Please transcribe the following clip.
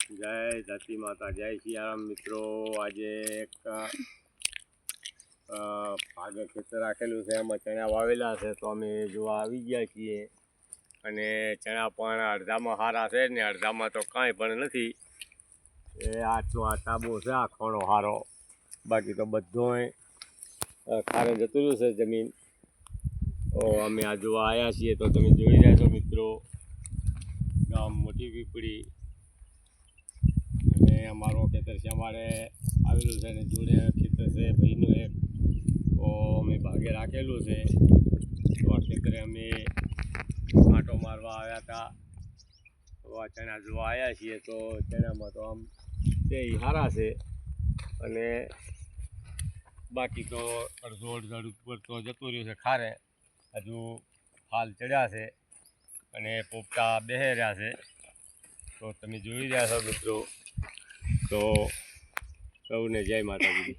જય ધરતી માતા, જય સિયારામ મિત્રો। આજે એક ભાગે ખેતર રાખેલું છે, એમાં ચણા વાવેલા છે, તો અમે જોવા આવી ગયા છીએ। અને ચણા પણ અડધામાં સારા છે ને અડધામાં તો કાંઈ પણ નથી। એ આટલો આ ટાબો છે, આ ખોણો સારો, બાકી તો બધોય ખારે જતું રહ્યું છે જમીન। તો અમે આ જોવા આવ્યા છીએ, તો તમે જોઈ રહ્યા છો મિત્રો, ગામ મોટી પીપળી અને અમારો ખેતર છે, અમારે આવેલું છે ને જોડે ખેતર છે ભાઈનું એક, તો અમે ભાગે રાખેલું છે। તો આ ખેતરે અમે આંટો મારવા આવ્યા હતા, તો આ ચણા જોવા આવ્યા છીએ। તો ચણામાં તો આમ તે સારા છે, અને બાકી તો અડધો ઉપર તો જતું રહ્યું છે ખારે, હજુ હાલ ચડ્યા છે અને પોપટા બેહી રહ્યા છે। તો તમે જોઈ રહ્યા છો મિત્રો, તો સૌને જય માતાજી।